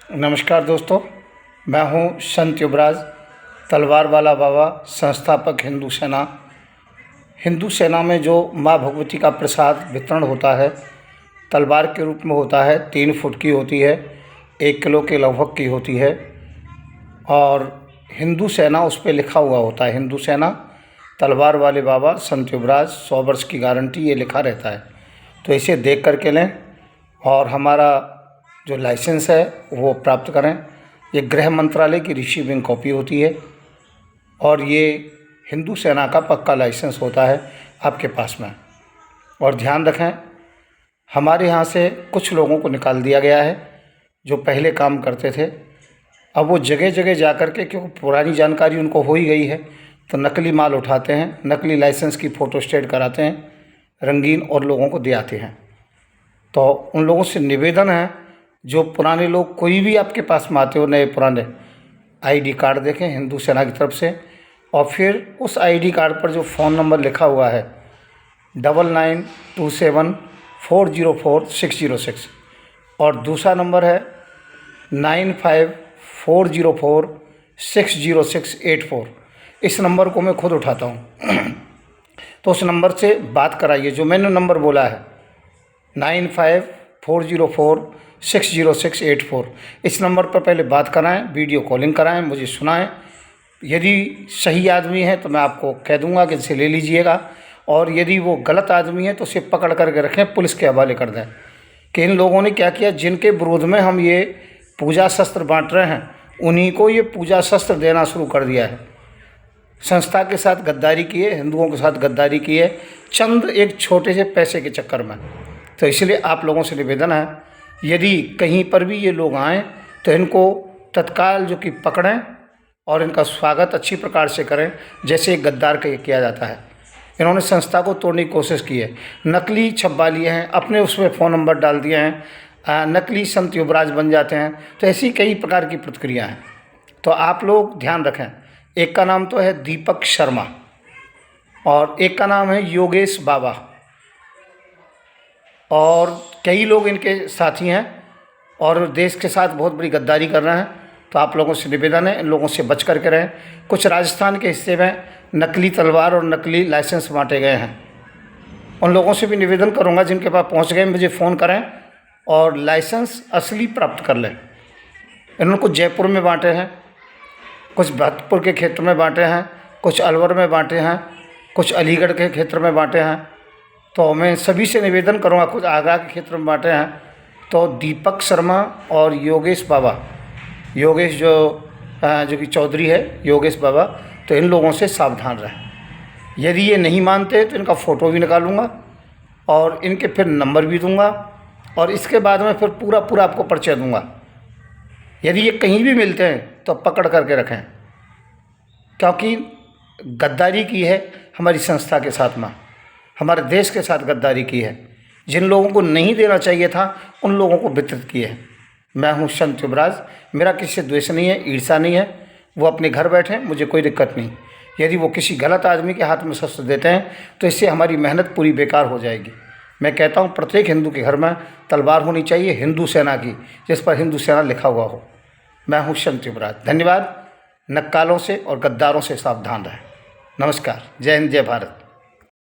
नमस्कार दोस्तों, मैं हूं संत युवराज, तलवार वाला बाबा, संस्थापक हिंदू सेना। हिंदू सेना में जो माँ भगवती का प्रसाद वितरण होता है, तलवार के रूप में होता है। 3 फुट की होती है, 1 किलो के लगभग की होती है और हिंदू सेना उस पर लिखा हुआ होता है। हिंदू सेना, तलवार वाले बाबा, संत युवराज, 100 वर्ष की गारंटी, ये लिखा रहता है। तो इसे देख कर के लें और हमारा जो लाइसेंस है वो प्राप्त करें। ये गृह मंत्रालय की रिसीविंग कॉपी होती है और ये हिंदू सेना का पक्का लाइसेंस होता है आपके पास में। और ध्यान रखें, हमारे यहाँ से कुछ लोगों को निकाल दिया गया है जो पहले काम करते थे। अब वो जगह जगह जा कर के, क्योंकि पुरानी जानकारी उनको हो ही गई है, तो नकली माल उठाते हैं, नकली लाइसेंस की फ़ोटोस्टेट कराते हैं रंगीन और लोगों को दे आते हैं। तो उन लोगों से निवेदन है, जो पुराने लोग कोई भी आपके पास में आते हो, नए पुराने आईडी कार्ड देखें हिंदू सेना की तरफ से, और फिर उस आईडी कार्ड पर जो फ़ोन नंबर लिखा हुआ है 9927404606 और दूसरा नंबर है 9540460684, इस नंबर को मैं खुद उठाता हूँ। तो उस नंबर से बात कराइए जो मैंने नंबर बोला है 9540460684। इस नंबर पर पहले बात कराएं, वीडियो कॉलिंग कराएं, मुझे सुनाएं। यदि सही आदमी है तो मैं आपको कह दूंगा कि इसे ले लीजिएगा, और यदि वो गलत आदमी है तो उसे पकड़ करके रखें, पुलिस के हवाले कर दें कि इन लोगों ने क्या किया। जिनके विरोध में हम ये पूजा शस्त्र बांट रहे हैं, उन्हीं को ये पूजा शस्त्र देना शुरू कर दिया है। संस्था के साथ गद्दारी की है, हिंदुओं के साथ गद्दारी की है, चंद एक छोटे से पैसे के चक्कर में। तो इसलिए आप लोगों से निवेदन है, यदि कहीं पर भी ये लोग आएँ तो इनको तत्काल जो कि पकड़ें और इनका स्वागत अच्छी प्रकार से करें, जैसे एक गद्दार का किया जाता है। इन्होंने संस्था को तोड़ने की कोशिश की है, नकली छपवा लिए हैं, अपने उसमें फ़ोन नंबर डाल दिए हैं, नकली संत युवराज बन जाते हैं। तो ऐसी कई प्रकार की प्रतिक्रिया हैं। तो आप लोग ध्यान रखें, एक का नाम तो है दीपक शर्मा और एक का नाम है योगेश बाबा, और कई लोग इनके साथी हैं और देश के साथ बहुत बड़ी गद्दारी कर रहे हैं। तो आप लोगों से निवेदन है, इन लोगों से बच कर के रहें। कुछ राजस्थान के हिस्से में नकली तलवार और नकली लाइसेंस बांटे गए हैं, उन लोगों से भी निवेदन करूंगा जिनके पास पहुंच गए मुझे फ़ोन करें और लाइसेंस असली प्राप्त कर लें। इन्होंने कुछ जयपुर में बांटे हैं, कुछ भरतपुर के क्षेत्र में बांटे हैं, कुछ अलवर में बांटे हैं, कुछ अलीगढ़ के क्षेत्र में बांटे हैं। तो मैं सभी से निवेदन करूंगा, कुछ आगरा के क्षेत्र में बांटे हैं। तो दीपक शर्मा और योगेश बाबा, योगेश जो कि चौधरी है, योगेश बाबा, तो इन लोगों से सावधान रहें। यदि ये नहीं मानते तो इनका फ़ोटो भी निकालूंगा और इनके फिर नंबर भी दूंगा, और इसके बाद में फिर पूरा आपको परिचय दूंगा। यदि ये कहीं भी मिलते हैं तो पकड़ करके रखें, क्योंकि गद्दारी की है हमारी संस्था के साथ में, हमारे देश के साथ गद्दारी की है। जिन लोगों को नहीं देना चाहिए था उन लोगों को वितरित किए है। मैं हूं संत युवराज, मेरा किसी से द्वेष नहीं है, ईर्ष्या नहीं है। वो अपने घर बैठे, मुझे कोई दिक्कत नहीं। यदि वो किसी गलत आदमी के हाथ में शस्त्र देते हैं तो इससे हमारी मेहनत पूरी बेकार हो जाएगी। मैं कहता हूं प्रत्येक हिंदू के घर में तलवार होनी चाहिए हिंदू सेना की, जिस पर हिंदू सेना लिखा हुआ हो। मैं हूं संत युवराज। धन्यवाद। नक्कालों से और गद्दारों से सावधान रहें। नमस्कार। जय हिंद, जय भारत।